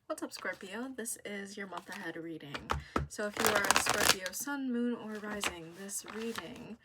What's up, Scorpio? This is your month ahead reading. So if you are a Scorpio sun, moon, or rising, this reading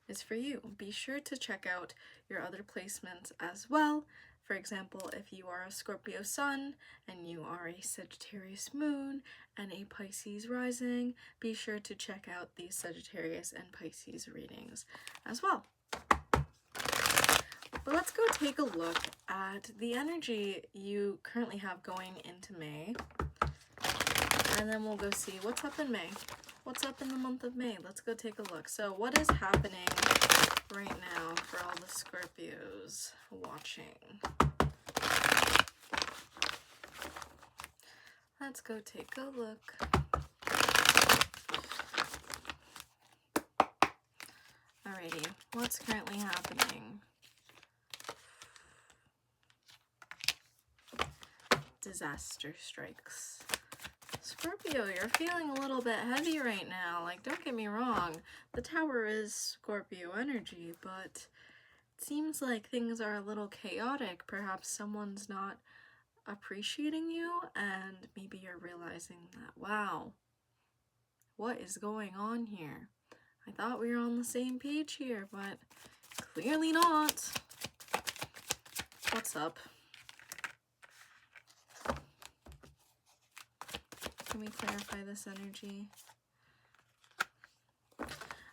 is for you. Be sure to check out your other placements as well. For example, if you are a Scorpio sun and you are a Sagittarius moon and a Pisces rising, be sure to check out these Sagittarius and Pisces readings as well. But let's go take a look at the energy you currently have going into May. And then we'll go see what's up in May. What's up in the month of May? Let's go take a look. So what is happening right now for all the Scorpios watching? Let's go take a look. Alrighty, what's currently happening? Disaster strikes. Scorpio, you're feeling a little bit heavy right now. Like, don't get me wrong, the Tower is Scorpio energy, but it seems like things are a little chaotic. Perhaps someone's not appreciating you, and maybe you're realizing that, wow, what is going on here? I thought we were on the same page here, but clearly not. What's up? Can we clarify this energy?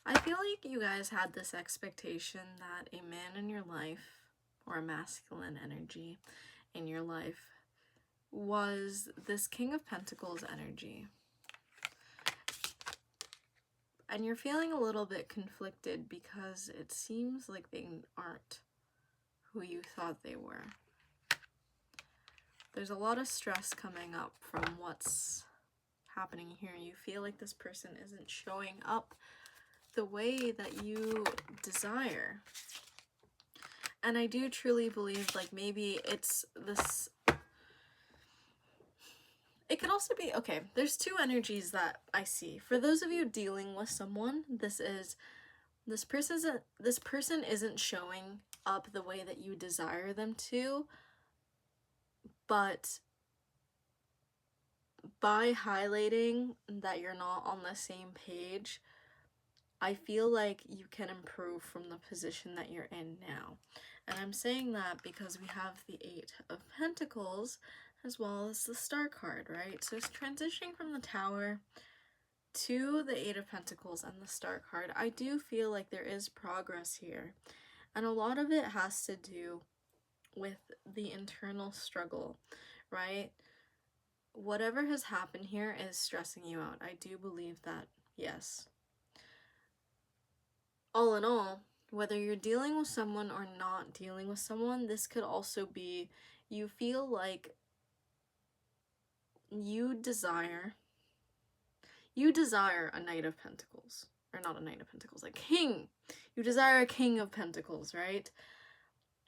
I feel like you guys had this expectation that a man in your life, or a masculine energy in your life, was this King of Pentacles energy. And you're feeling a little bit conflicted because it seems like they aren't who you thought they were. There's a lot of stress coming up from what's happening here. You feel like this person isn't showing up the way that you desire. And I do truly believe, like, maybe it's this, it could also be, okay, there's two energies that I see. For those of you dealing with someone, this person isn't showing up the way that you desire them to, but by highlighting that you're not on the same page, I feel like you can improve from the position that you're in now. And I'm saying that because we have the Eight of Pentacles as well as the Star card, right? So it's transitioning from the Tower to the Eight of Pentacles and the Star card. I do feel like there is progress here. And a lot of it has to do with the internal struggle, right? Whatever has happened here is stressing you out. I do believe that, yes. All in all, whether you're dealing with someone or not dealing with someone, this could also be you feel like you desire a Knight of Pentacles. Or not a Knight of Pentacles, a King. You desire a King of Pentacles, right?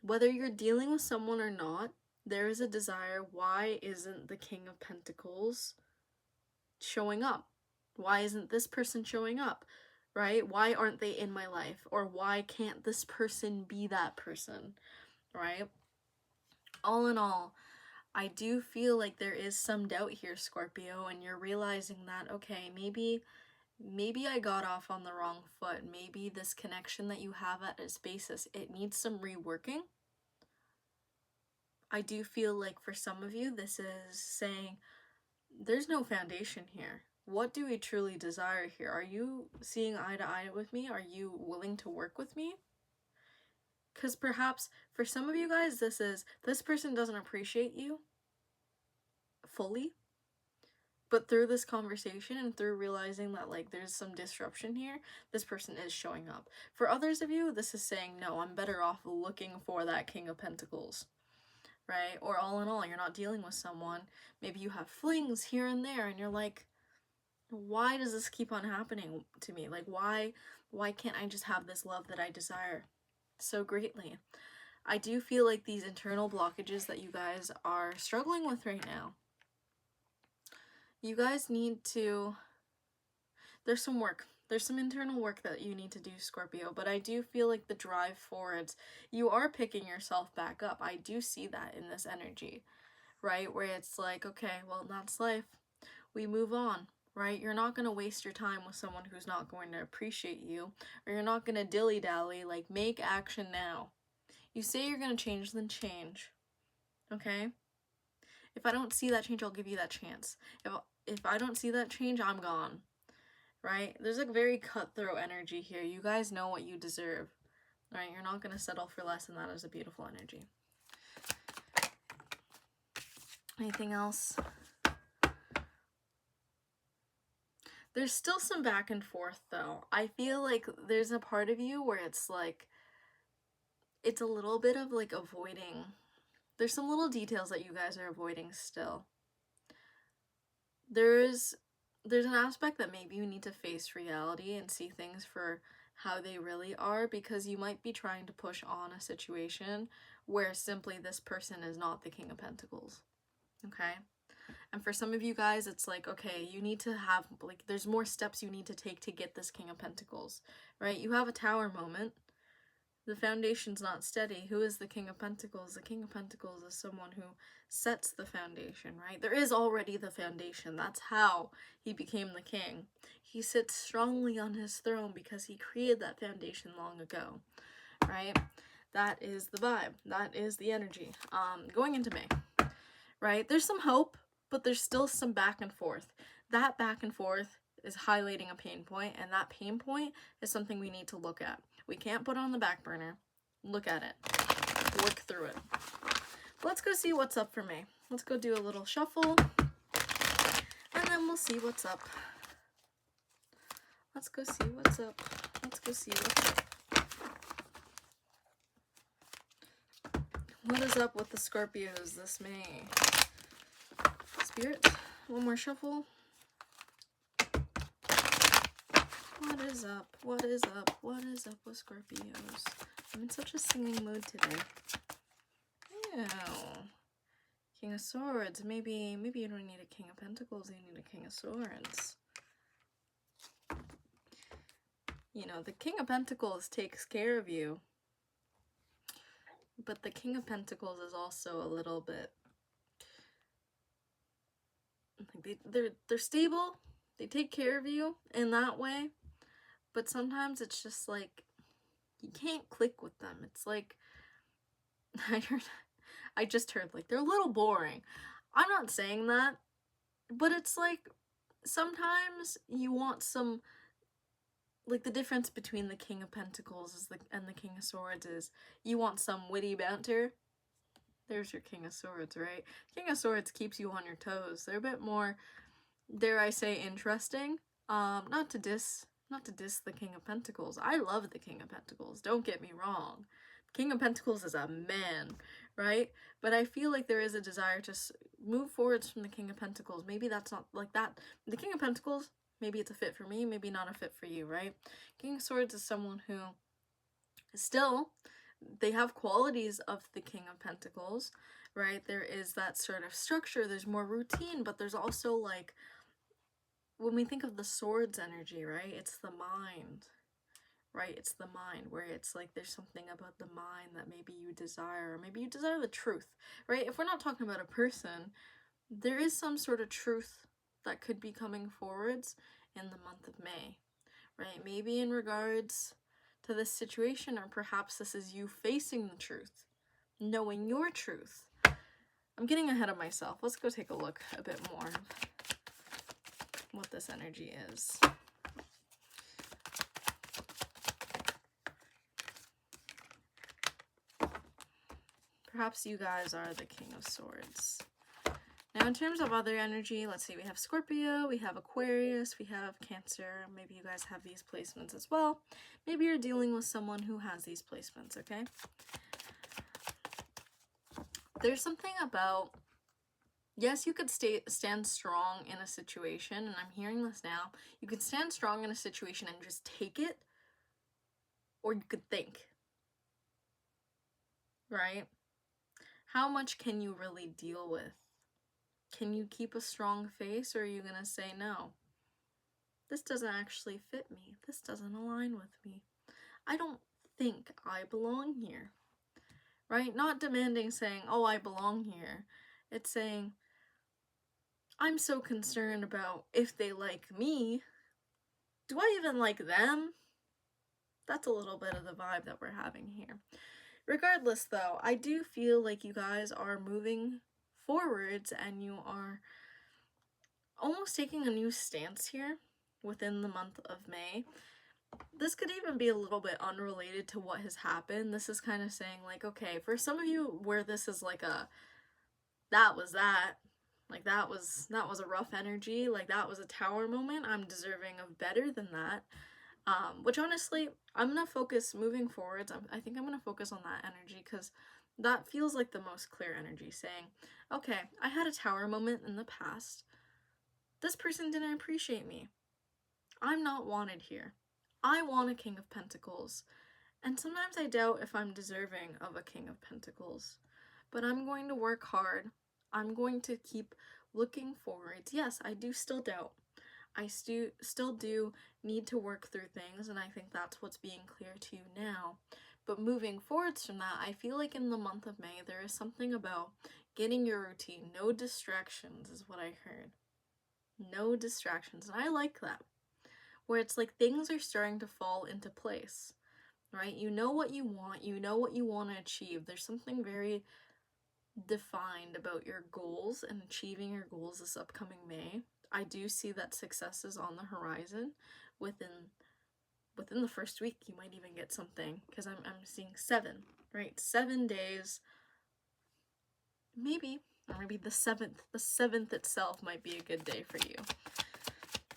Whether you're dealing with someone or not, there is a desire. Why isn't the King of Pentacles showing up? Why isn't this person showing up? Right? Why aren't they in my life? Or why can't this person be that person? Right? All in all, I do feel like there is some doubt here, Scorpio, and you're realizing that, okay, maybe I got off on the wrong foot. Maybe this connection that you have at its basis, it needs some reworking. I do feel like for some of you, this is saying there's no foundation here. What do we truly desire here? Are you seeing eye to eye with me? Are you willing to work with me? Because perhaps for some of you guys, this person doesn't appreciate you fully. But through this conversation and through realizing that, like, there's some disruption here, this person is showing up. For others of you, this is saying, no, I'm better off looking for that King of Pentacles. Right? Or all in all, you're not dealing with someone. Maybe you have flings here and there and you're like, why does this keep on happening to me? Like, why can't I just have this love that I desire so greatly? I do feel like these internal blockages that you guys are struggling with right now, you guys need to, there's some work. There's some internal work that you need to do, Scorpio, but I do feel like the drive forwards, you are picking yourself back up. I do see that in this energy, right? Where it's like, okay, well, that's life. We move on, right? You're not going to waste your time with someone who's not going to appreciate you, or you're not going to dilly-dally. Like, make action now. You say you're going to change, then change, okay? If I don't see that change, I'll give you that chance. If I don't see that change, I'm gone, right? There's a very cutthroat energy here. You guys know what you deserve, right? You're not going to settle for less, and that is a beautiful energy. Anything else? There's still some back and forth, though. I feel like there's a part of you where it's like, it's a little bit of like avoiding. There's some little details that you guys are avoiding still. There's an aspect that maybe you need to face reality and see things for how they really are, because you might be trying to push on a situation where simply this person is not the King of Pentacles, okay? And for some of you guys, it's like, okay, you need to have, like, there's more steps you need to take to get this King of Pentacles, right? You have a Tower moment. The foundation's not steady. Who is the King of Pentacles? The King of Pentacles is someone who sets the foundation, right? There is already the foundation. That's how he became the king. He sits strongly on his throne because he created that foundation long ago, right? That is the vibe. That is the energy. Going into May, right? There's some hope, but there's still some back and forth. That back and forth is highlighting a pain point, and that pain point is something we need to look at. We can't put it on the back burner. Look at it. Work through it. Let's go see what's up for May. Let's go do a little shuffle, and then we'll see what's up. Let's go see what's up. Let's go see what's up. What is up with the Scorpios this May? Spirit, one more shuffle. What is up? What is up? What is up with Scorpios? I'm in such a singing mood today. Ew. King of Swords. Maybe you don't need a King of Pentacles, you need a King of Swords. You know, the King of Pentacles takes care of you, but the King of Pentacles is also a little bit, they're stable, they take care of you in that way, but sometimes it's just like, you can't click with them. It's like, I just heard, like, they're a little boring. I'm not saying that, but it's like, sometimes you want some, like, the difference between the King of Pentacles and the King of Swords is, you want some witty banter. There's your King of Swords, right? King of Swords keeps you on your toes. They're a bit more, dare I say, interesting. Not to diss the King of Pentacles. I love the King of Pentacles. Don't get me wrong. King of Pentacles is a man, right? But I feel like there is a desire to move forwards from the King of Pentacles. Maybe that's not like that. The King of Pentacles, maybe it's a fit for me, maybe not a fit for you, right? King of Swords is someone who still, they have qualities of the King of Pentacles, right? There is that sort of structure, there's more routine, but there's also, like, when we think of the Swords energy, right? It's the mind, right? It's the mind, where it's like there's something about the mind that maybe you desire, or maybe you desire the truth, right? If we're not talking about a person, there is some sort of truth that could be coming forwards in the month of May, right? Maybe in regards to this situation, or perhaps this is you facing the truth, knowing your truth. I'm getting ahead of myself. Let's go take a look a bit more of what this energy is. Perhaps you guys are the King of Swords. Now, in terms of other energy, let's see, we have Scorpio, we have Aquarius, we have Cancer. Maybe you guys have these placements as well. Maybe you're dealing with someone who has these placements, okay? There's something about, yes, you could stand strong in a situation, and I'm hearing this now. You could stand strong in a situation and just take it, or you could think, right? How much can you really deal with? Can you keep a strong face, or are you going to say, no, this doesn't actually fit me. This doesn't align with me. I don't think I belong here, right? Not demanding, saying, oh, I belong here. It's saying, I'm so concerned about if they like me. Do I even like them? That's a little bit of the vibe that we're having here. Regardless, though, I do feel like you guys are moving forwards and you are almost taking a new stance here within the month of May. This could even be a little bit unrelated to what has happened. This is kind of saying, like, okay, for some of you where this is like a, that was that, like that was a rough energy, like that was a tower moment, I'm deserving of better than that. Which honestly, I'm gonna focus moving forwards. I think I'm gonna focus on that energy because that feels like the most clear energy, saying, okay, I had a tower moment in the past. This person didn't appreciate me. I'm not wanted here. I want a King of Pentacles. And sometimes I doubt if I'm deserving of a King of Pentacles. But I'm going to work hard. I'm going to keep looking forwards. Yes, I do still doubt. I still do need to work through things, and I think that's what's being clear to you now. But moving forwards from that, I feel like in the month of May, there is something about getting your routine. No distractions is what I heard. No distractions. And I like that. Where it's like things are starting to fall into place, right? You know what you want. You know what you want to achieve. There's something very defined about your goals and achieving your goals this upcoming May. I do see that success is on the horizon. Within the first week, you might even get something, because I'm seeing 7, right? 7 days, maybe, or maybe the 7th itself might be a good day for you.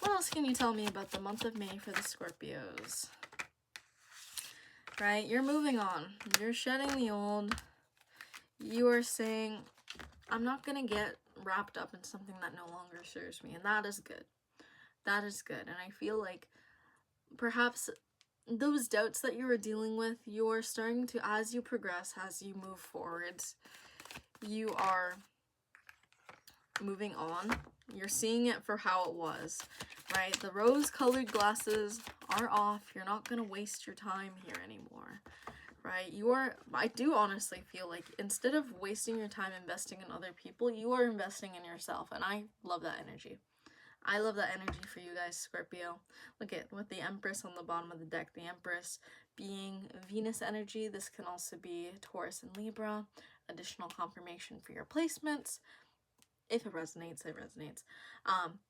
What else can you tell me about the month of May for the Scorpios? Right, you're moving on. You're shedding the old. You are saying, I'm not gonna get wrapped up in something that no longer serves me, and that is good. That is good. And I feel like perhaps those doubts that you were dealing with, you're starting to, as you progress, as you move forwards, you are moving on. You're seeing it for how it was, right? The rose-colored glasses are off. You're not gonna waste your time here anymore, right? I do honestly feel like instead of wasting your time investing in other people, you are investing in yourself, and I love that energy. I love that energy for you guys, Scorpio. Look at with the Empress on the bottom of the deck, the Empress being Venus energy. This can also be Taurus and Libra. Additional confirmation for your placements. If it resonates, it resonates.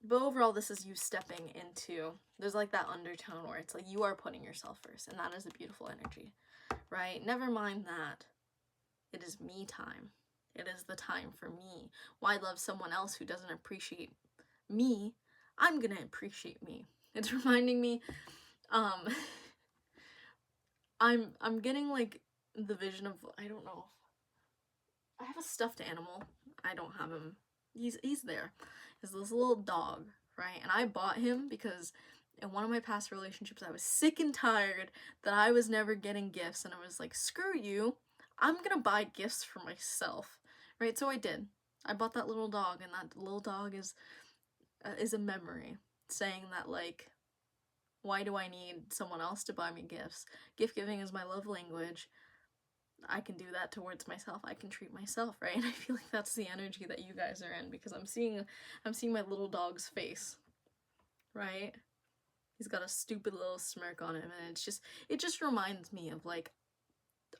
But overall, this is you stepping into, there's like that undertone where it's like you are putting yourself first, and that is a beautiful energy, right? Never mind that. It is me time. It is the time for me. Why love someone else who doesn't appreciate me? I'm gonna appreciate me. It's reminding me, I'm getting like the vision of, I don't know. I have a stuffed animal. I don't have him. He's there. He's this little dog, right? And I bought him because in one of my past relationships, I was sick and tired that I was never getting gifts, and I was like, screw you. I'm gonna buy gifts for myself, right? So I did. I bought that little dog, and that little dog is a memory, saying that, like, why do I need someone else to buy me gifts? Gift giving is my love language. I can do that towards myself. I can treat myself, right? And I feel like that's the energy that you guys are in, because I'm seeing my little dog's face, right? He's got a stupid little smirk on him, and it just reminds me of, like,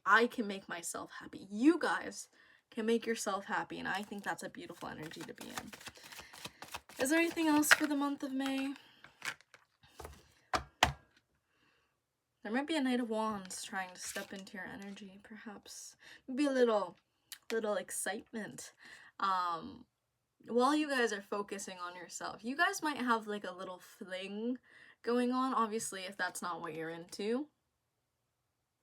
I can make myself happy. You guys can make yourself happy, and I think that's a beautiful energy to be in. Is there anything else for the month of May? There might be a Knight of Wands trying to step into your energy, perhaps. Maybe a little excitement. While you guys are focusing on yourself, you guys might have like a little fling going on. Obviously, if that's not what you're into,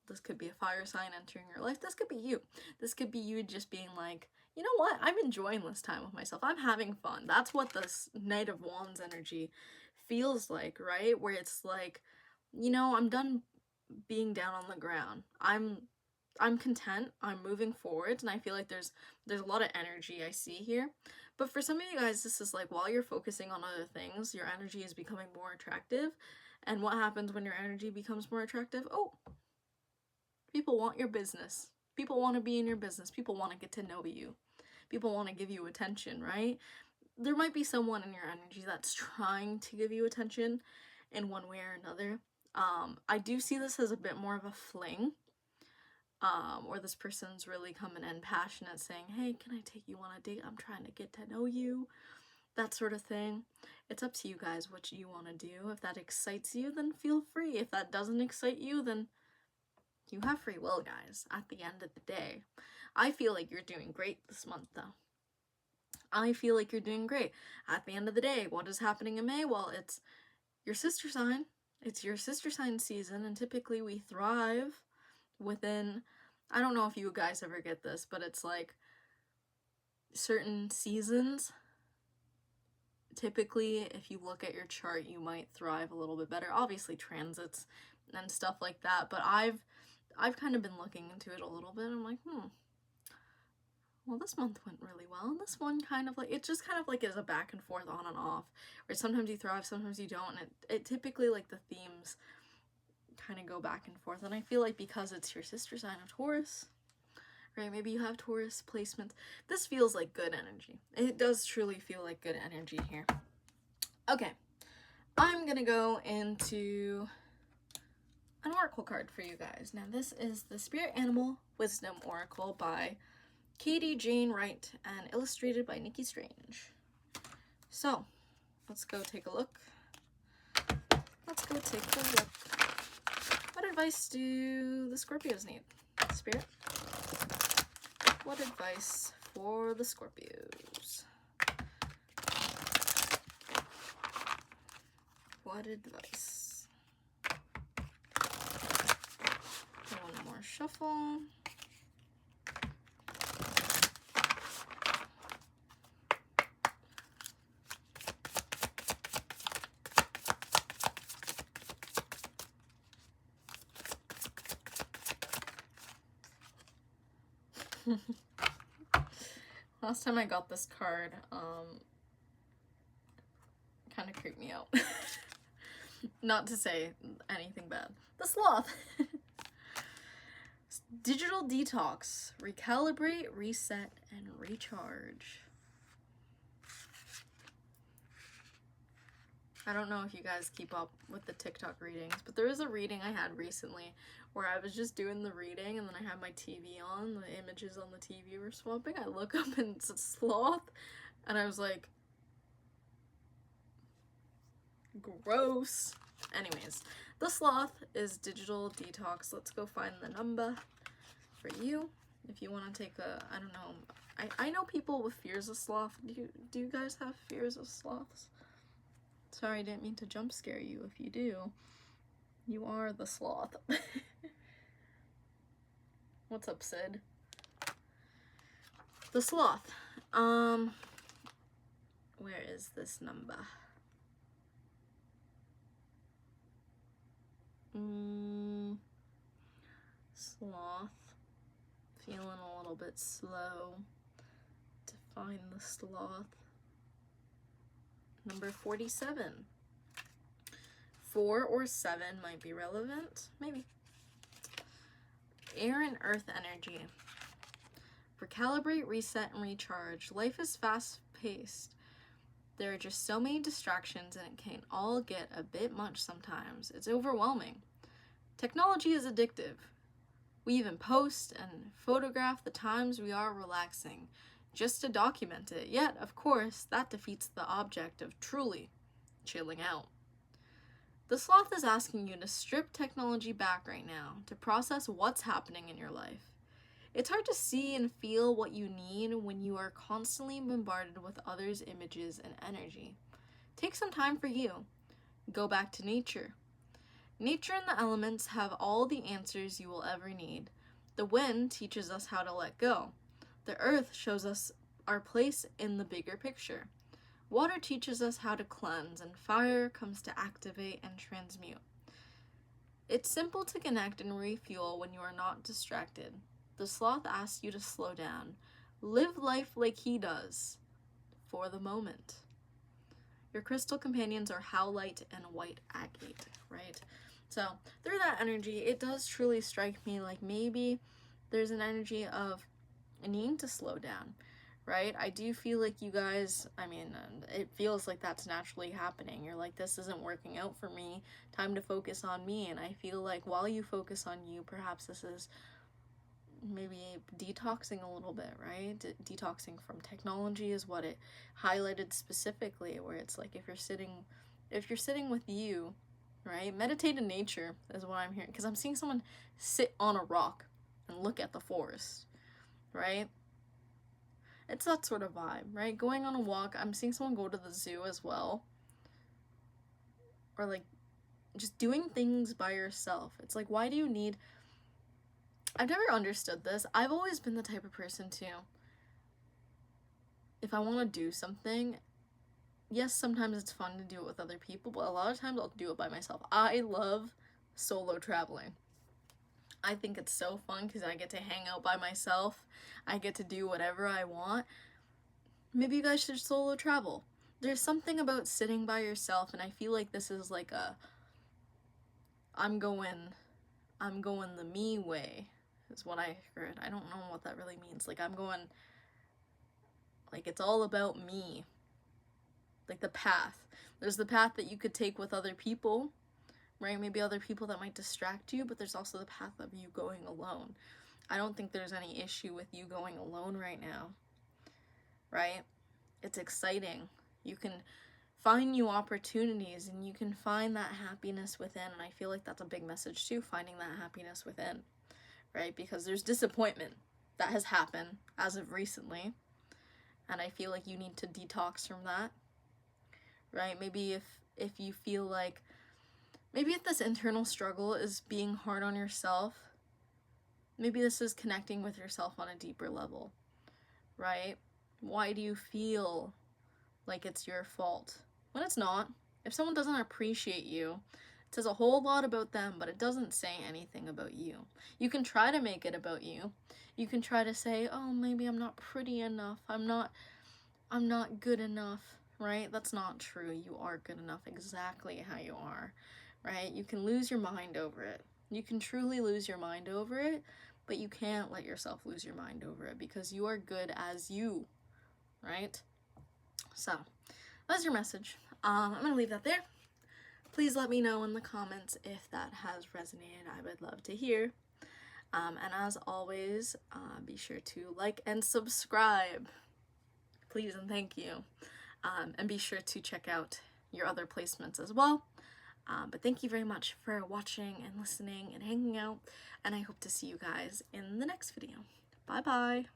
this could be a fire sign entering your life. This could be you. This could be you just being like, you know what? I'm enjoying this time with myself. I'm having fun. That's what this Knight of Wands energy feels like, right? Where it's like, you know, I'm done being down on the ground. I'm content. I'm moving forward, and I feel like there's a lot of energy I see here. But for some of you guys, this is like while you're focusing on other things, your energy is becoming more attractive. And what happens when your energy becomes more attractive? Oh, people want your business. People want to be in your business. People want to get to know you. people want to give you attention, right? There might be someone in your energy that's trying to give you attention in one way or another. I do see this as a bit more of a fling, or this person's really coming in passionate saying, hey, can I take you on a date? I'm trying to get to know you. That sort of thing. It's up to you guys what you want to do. If that excites you, then feel free. If that doesn't excite you, then you have free will, guys, at the end of the day. I feel like you're doing great this month, though. I feel like you're doing great. At the end of the day, what is happening in May? Well, it's your sister sign. It's your sister sign season, and typically we thrive within, I don't know if you guys ever get this, but it's like certain seasons. Typically, if you look at your chart, you might thrive a little bit better. Obviously, transits and stuff like that, but I've kind of been looking into it a little bit. I'm like, well, this month went really well, and this one kind of like, it just kind of like is a back and forth, on and off, where sometimes you thrive, sometimes you don't, and it typically, like, the themes kind of go back and forth, and I feel like because it's your sister sign of Taurus, right, maybe you have Taurus placements, this feels like good energy. It does truly feel like good energy here. Okay, I'm gonna go into an oracle card for you guys. Now, this is the Spirit Animal Wisdom Oracle by Katie Jane Wright and illustrated by Nikki Strange. So, let's go take a look. What advice do the Scorpios need? Spirit? What advice for the Scorpios? What advice? One more shuffle. Last time I got this card, kind of creeped me out. Not to say anything bad. The Sloth. Digital detox. Recalibrate, reset, and recharge. I don't know if you guys keep up with the TikTok readings, but there was a reading I had recently where I was just doing the reading and then I had my TV on, the images on the TV were swapping. I look up and it's a sloth, and I was like, gross. Anyways, the Sloth is digital detox. Let's go find the number for you. If you want to take a, I don't know, I know people with fears of sloth. Do you guys have fears of sloths? Sorry, I didn't mean to jump scare you. If you do, you are the Sloth. What's up, Sid? The Sloth. Where is this number? Sloth. Feeling a little bit slow to find the Sloth. Number 47. 4 or 7 might be relevant. Maybe. Air and earth energy. Recalibrate, reset, and recharge. Life is fast-paced. There are just so many distractions and it can all get a bit much sometimes. It's overwhelming. Technology is addictive. We even post and photograph the times we are relaxing, just to document it. Yet, of course, that defeats the object of truly chilling out. The Sloth is asking you to strip technology back right now, to process what's happening in your life. It's hard to see and feel what you need when you are constantly bombarded with others' images and energy. Take some time for you. Go back to nature. Nature and the elements have all the answers you will ever need. The wind teaches us how to let go. The earth shows us our place in the bigger picture. Water teaches us how to cleanse, and fire comes to activate and transmute. It's simple to connect and refuel when you are not distracted. The Sloth asks you to slow down. Live life like he does, for the moment. Your crystal companions are howlite and white agate, right? So, through that energy, it does truly strike me like maybe there's an energy of needing to slow down, right? I do feel like you guys, I mean, it feels like that's naturally happening. You're like, this isn't working out for me. Time to focus on me. And I feel like while you focus on you, perhaps this is maybe detoxing a little bit, right? Detoxing from technology is what it highlighted specifically, where it's like if you're sitting with you, right? Meditate in nature is what I'm hearing, because I'm seeing someone sit on a rock and look at the forest, right? It's that sort of vibe, right? Going on a walk. I'm seeing someone go to the zoo as well, or like just doing things by yourself. It's like, why do you need, I've never understood this. I've always been the type of person too, if I want to do something, yes, sometimes it's fun to do it with other people, but a lot of times I'll do it by myself. I love solo traveling. I think it's so fun because I get to hang out by myself. I get to do whatever I want. Maybe you guys should solo travel. There's something about sitting by yourself, and I feel like this is like a I'm going the me way is what I heard. I don't know what that really means. Like I'm going, like it's all about me. Like the path. There's the path that you could take with other people, right? Maybe other people that might distract you, but there's also the path of you going alone. I don't think there's any issue with you going alone right now, right? It's exciting. You can find new opportunities and you can find that happiness within. And I feel like that's a big message too, finding that happiness within, right? Because there's disappointment that has happened as of recently. And I feel like you need to detox from that, right? Maybe if you feel like, maybe if this internal struggle is being hard on yourself, maybe this is connecting with yourself on a deeper level, right? Why do you feel like it's your fault when it's not? If someone doesn't appreciate you, it says a whole lot about them, but it doesn't say anything about you. You can try to make it about you. You can try to say, oh, maybe I'm not pretty enough. I'm not good enough, right? That's not true. You are good enough exactly how you are, right? You can lose your mind over it. You can truly lose your mind over it, but you can't let yourself lose your mind over it because you are good as you, right? So that's your message. I'm gonna leave that there. Please let me know in the comments if that has resonated. I would love to hear. And as always, be sure to like and subscribe. Please and thank you. And be sure to check out your other placements as well. But thank you very much for watching and listening and hanging out. And I hope to see you guys in the next video. Bye bye.